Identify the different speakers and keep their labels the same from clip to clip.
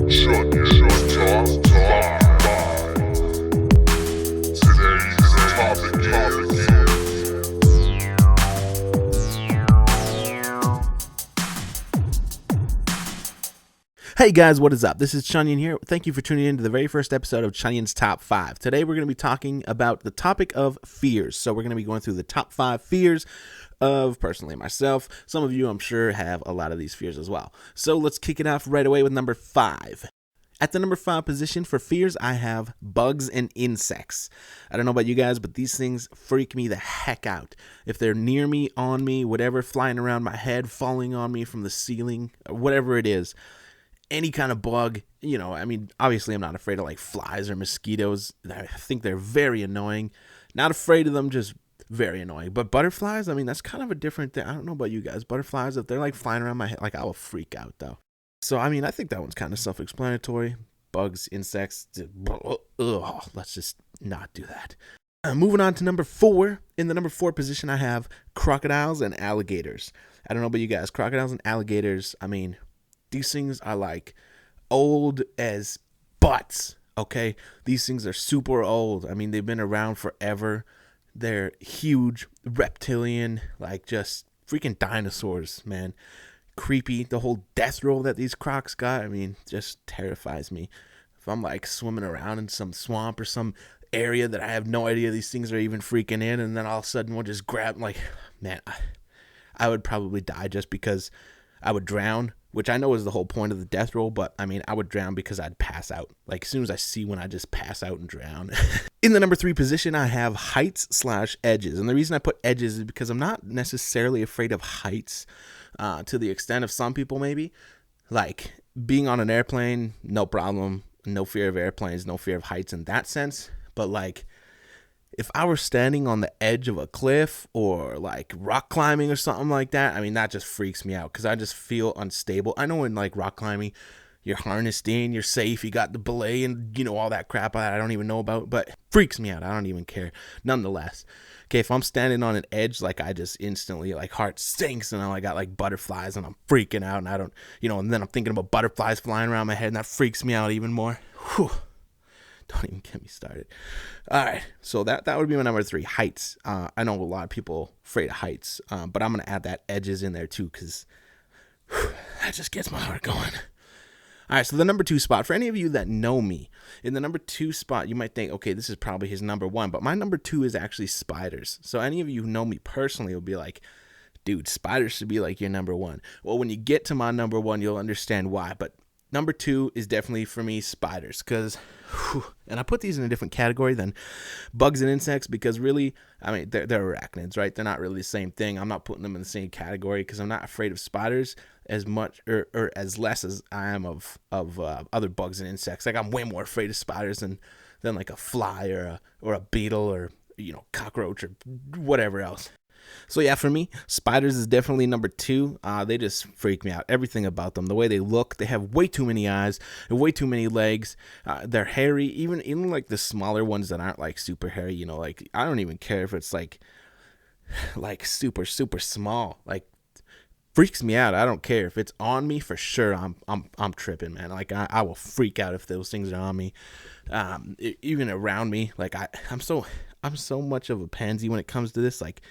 Speaker 1: Chunions Top 5. Today's topic is
Speaker 2: Hey guys, what is up? This is Chunion here. Thank you for tuning in to the very first episode of Chunion's Top 5. Today we're going to be talking about the topic of fears. So we're going to be going through the top 5 fears of, personally, myself. Some of you, I'm sure, have a lot of these fears as well. So let's kick it off right away with number 5. At the number 5 position for fears, I have bugs and insects. I don't know about you guys, but these things freak me the heck out. If they're near me, on me, whatever, flying around my head, falling on me from the ceiling, or whatever it is, any kind of bug, obviously I'm not afraid of like flies or mosquitoes. I think they're very annoying. Not afraid of them, just very annoying. But butterflies, that's kind of a different thing. I don't know about you guys. Butterflies, if they're like flying around my head, I will freak out though. So, I think that one's kind of self-explanatory. Bugs, insects, let's just not do that. Moving on to number 4. In the number 4 position, I have crocodiles and alligators. I don't know about you guys. Crocodiles and alligators, these things are like old as butts, okay? These things are super old. They've been around forever. They're huge, reptilian, like just freaking dinosaurs, man. Creepy. The whole death roll that these crocs got, just terrifies me. If I'm like swimming around in some swamp or some area that I have no idea these things are even freaking in, and then all of a sudden we'll just grab, I would probably die just because I would drown, which I know is the whole point of the death roll, but I would drown because I'd pass out. Like as soon as I see one, I just pass out and drown. In the number 3 position, I have heights/edges. And the reason I put edges is because I'm not necessarily afraid of heights to the extent of some people maybe. Like being on an airplane, no problem. No fear of airplanes, no fear of heights in that sense. But like if I were standing on the edge of a cliff or like rock climbing or something like that, that just freaks me out because I just feel unstable. I know in like rock climbing, you're harnessed in, you're safe, you got the belay and all that crap I don't even know about, but freaks me out. I don't even care. Nonetheless, okay, if I'm standing on an edge, like I just instantly like heart sinks and I got like butterflies and I'm freaking out and I don't, and then I'm thinking about butterflies flying around my head and that freaks me out even more. Whew. Don't even get me started. All right, so that would be my number 3, heights. I know a lot of people afraid of heights, but I'm going to add that edges in there too because that just gets my heart going. All right, so the number 2 spot, for any of you that know me, in the number 2 spot, you might think, okay, this is probably his number 1, but my number 2 is actually spiders. So any of you who know me personally will be like, dude, spiders should be like your number 1. Well, when you get to my number 1, you'll understand why, but number 2 is definitely for me spiders because, and I put these in a different category than bugs and insects because really, they're arachnids, right? They're not really the same thing. I'm not putting them in the same category because I'm not afraid of spiders as much or as less as I am of other bugs and insects. Like I'm way more afraid of spiders than like a fly or a beetle or cockroach or whatever else. So yeah, for me, spiders is definitely number 2. They just freak me out. Everything about them, the way they look, they have way too many eyes, way too many legs. They're hairy, even like the smaller ones that aren't like super hairy. Like I don't even care if it's like super super small. Like freaks me out. I don't care if it's on me for sure. I'm tripping, man. Like I will freak out if those things are on me. Even around me, like I'm so much of a pansy when it comes to this. Like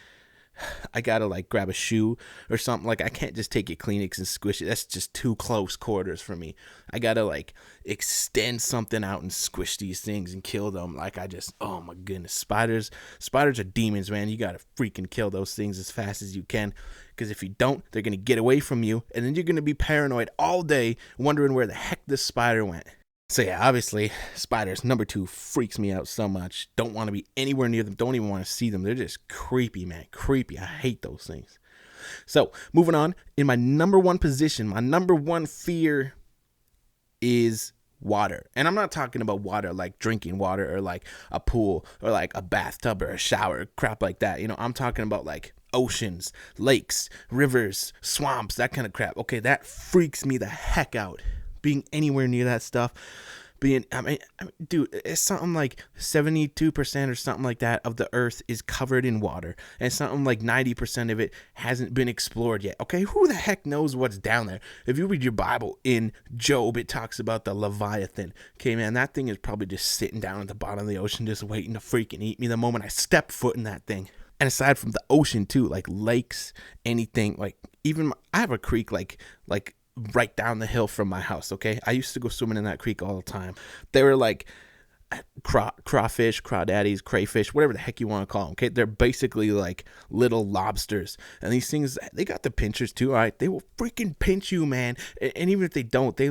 Speaker 2: I gotta like grab a shoe or something. Like I can't just take a Kleenex and squish it. That's just too close quarters for me. I gotta like extend something out and squish these things and kill them. Like oh my goodness, spiders are demons, man. You gotta freaking kill those things as fast as you can, because if you don't, they're gonna get away from you, and then you're gonna be paranoid all day, wondering where the heck this spider went. So yeah, obviously, spiders, number 2, freaks me out so much. Don't want to be anywhere near them. Don't even want to see them. They're just creepy, man. Creepy. I hate those things. So, moving on. In my number 1 position, my number 1 fear is water. And I'm not talking about water like drinking water or like a pool or like a bathtub or a shower, crap like that. I'm talking about like oceans, lakes, rivers, swamps, that kind of crap. Okay, that freaks me the heck out. Being anywhere near that stuff I mean, dude, it's something like 72% or something like that of the earth is covered in water, and something like 90% of it hasn't been explored yet. Okay, who the heck knows what's down there? If you read your Bible in Job, it talks about the Leviathan. Okay, man, that thing is probably just sitting down at the bottom of the ocean, just waiting to freaking eat me the moment I step foot in that thing. And aside from the ocean too, like lakes, anything, like even I have a creek like right down the hill from my house. Okay, I used to go swimming in that creek all the time. They were like crawfish, crawdaddies, crayfish, whatever the heck you want to call them. Okay, they're basically like little lobsters, and these things, they got the pinchers too. All right, they will freaking pinch you, man. And even if they don't, they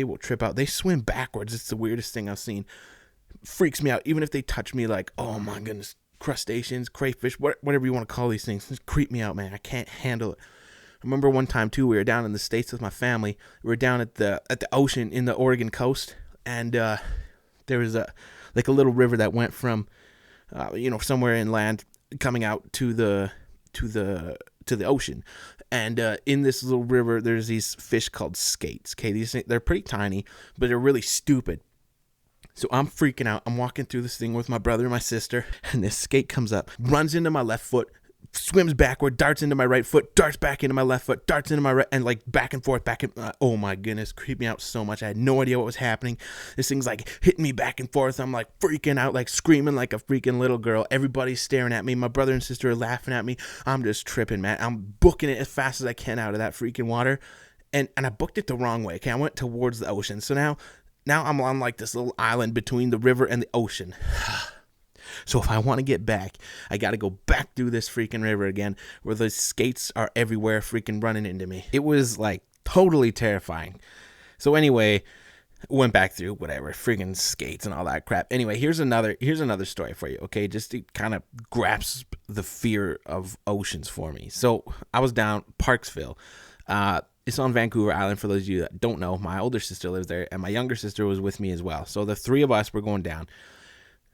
Speaker 2: will trip out. They swim backwards. It's the weirdest thing I've seen. Freaks me out. Even if they touch me, like, oh my goodness, crustaceans, crayfish, whatever you want to call these things, just creep me out, man. I can't handle it. I remember one time too, we were down in the States with my family. We were down at the ocean in the Oregon coast, and there was a little river that went from somewhere inland coming out to the ocean. And in this little river, there's these fish called skates. Okay, they're pretty tiny, but they're really stupid. So I'm freaking out. I'm walking through this thing with my brother and my sister, and this skate comes up, runs into my left foot, swims backward, darts into my right foot, darts back into my left foot, darts into my right, and like back and forth, oh my goodness, creeped me out so much. I had no idea what was happening. This thing's like hitting me back and forth. I'm like freaking out, like screaming like a freaking little girl. Everybody's staring at me. My brother and sister are laughing at me. I'm just tripping, man. I'm booking it as fast as I can out of that freaking water. And I booked it the wrong way. Okay, I went towards the ocean. So now I'm on like this little island between the river and the ocean. So if I want to get back, I got to go back through this freaking river again, where the skates are everywhere freaking running into me. It was like totally terrifying. So anyway, went back through whatever, freaking skates and all that crap. Anyway, here's another story for you, okay? Just to kind of grasp the fear of oceans for me. So I was down Parksville. It's on Vancouver Island, for those of you that don't know. My older sister lives there, and my younger sister was with me as well. So the three of us were going down.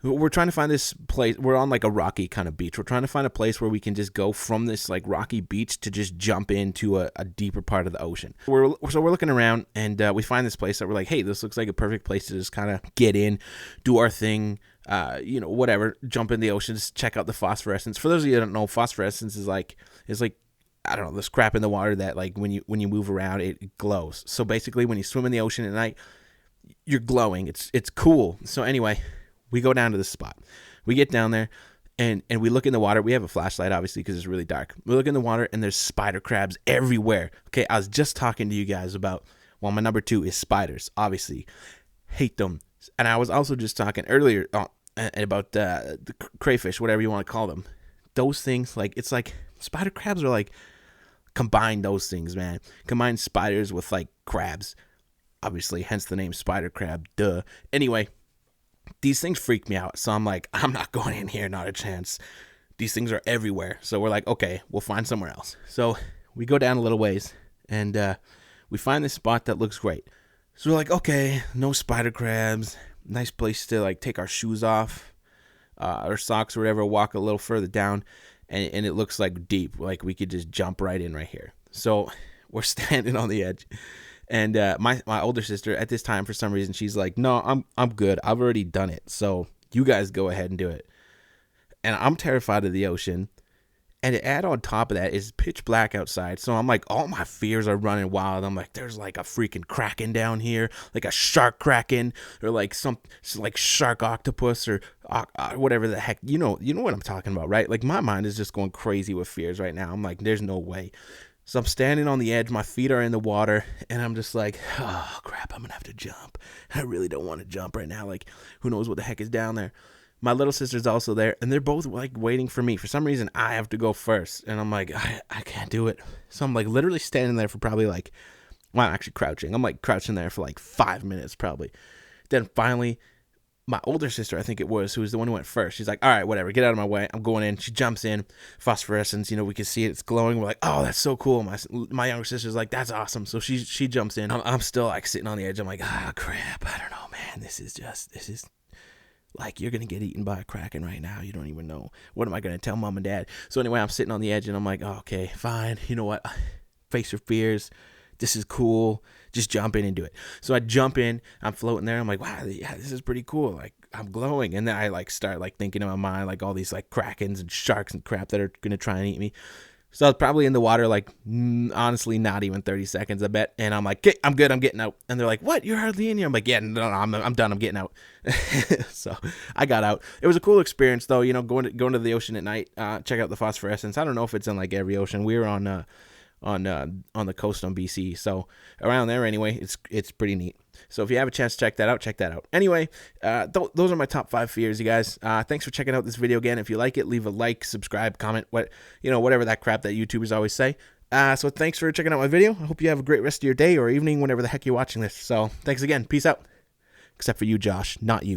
Speaker 2: We're trying to find this place. We're on like a rocky kind of beach. We're trying to find a place where we can just go from this like rocky beach to just jump into a deeper part of the ocean. We're looking around, and we find this place that we're like, hey, this looks like a perfect place to just kind of get in, do our thing, whatever, jump in the ocean, just check out the phosphorescence. For those of you that don't know, phosphorescence is like I don't know, this crap in the water that like when you move around, it glows. So basically, when you swim in the ocean at night, you're glowing. It's cool. So anyway, we go down to this spot. We get down there, and we look in the water. We have a flashlight, obviously, because it's really dark. We look in the water, and there's spider crabs everywhere. Okay, I was just talking to you guys about, well, my number 2 is spiders, obviously. Hate them. And I was also just talking earlier about the crayfish, whatever you want to call them. Those things, like, it's like spider crabs are like, combine those things, man. Combine spiders with, like, crabs. Obviously, hence the name spider crab, duh. Anyway, these things freak me out. So I'm like, I'm not going in here, not a chance. These things are everywhere. So we're like, okay, we'll find somewhere else. So we go down a little ways, and we find this spot that looks great. So we're like, okay, no spider crabs. Nice place to like take our shoes off, our socks or whatever, walk a little further down, and it looks like deep. Like we could just jump right in right here. So we're standing on the edge. And my older sister at this time, for some reason, she's like, no, I'm good. I've already done it. So you guys go ahead and do it. And I'm terrified of the ocean. And to add on top of that, it's pitch black outside. So I'm like, all my fears are running wild. I'm like, there's like a freaking kraken down here, like a shark kraken, or like some like shark octopus, or whatever the heck. You know what I'm talking about, right? Like my mind is just going crazy with fears right now. I'm like, there's no way. So I'm standing on the edge, my feet are in the water, and I'm just like, oh, crap, I'm going to have to jump. I really don't want to jump right now. Like, who knows what the heck is down there. My little sister's also there, and they're both, like, waiting for me. For some reason, I have to go first, and I'm like, I can't do it. So I'm, like, literally standing there for probably, like, well, I'm actually crouching. I'm, like, crouching there for, like, 5 minutes probably. Then finally, my older sister, I think it was, who was the one who went first. She's like, all right, whatever, get out of my way. I'm going in. She jumps in. Phosphorescence, we can see it. It's glowing. We're like, oh, that's so cool. My younger sister's like, that's awesome. So she jumps in. I'm still like sitting on the edge. I'm like, crap. I don't know, man. This is like, you're going to get eaten by a kraken right now. You don't even know. What am I going to tell mom and dad? So anyway, I'm sitting on the edge, and I'm like, oh, okay, fine. You know what? Face your fears. This is cool. just jump in and do it. So I jump in, I'm floating there. I'm like, wow, yeah, this is pretty cool. Like, I'm glowing. And then I like start like thinking in my mind, like all these like krakens and sharks and crap that are going to try and eat me. So I was probably in the water, like, honestly, not even 30 seconds, I bet. And I'm like, okay, I'm good, I'm getting out. And they're like, what? You're hardly in here. I'm like, yeah, no, I'm done, I'm getting out. So I got out. It was a cool experience, though, you know, going to the ocean at night, check out the phosphorescence. I don't know if it's in, like, every ocean. We were on the coast on BC. So around there, anyway, it's pretty neat. So if you have a chance to check that out. Anyway, those are my top 5 fears, you guys. Thanks for checking out this video again. If you like it, leave a like, subscribe, comment, whatever that crap that YouTubers always say. So thanks for checking out my video. I hope you have a great rest of your day or evening, whenever the heck you're watching this. So thanks again. Peace out. Except for you, Josh, not you.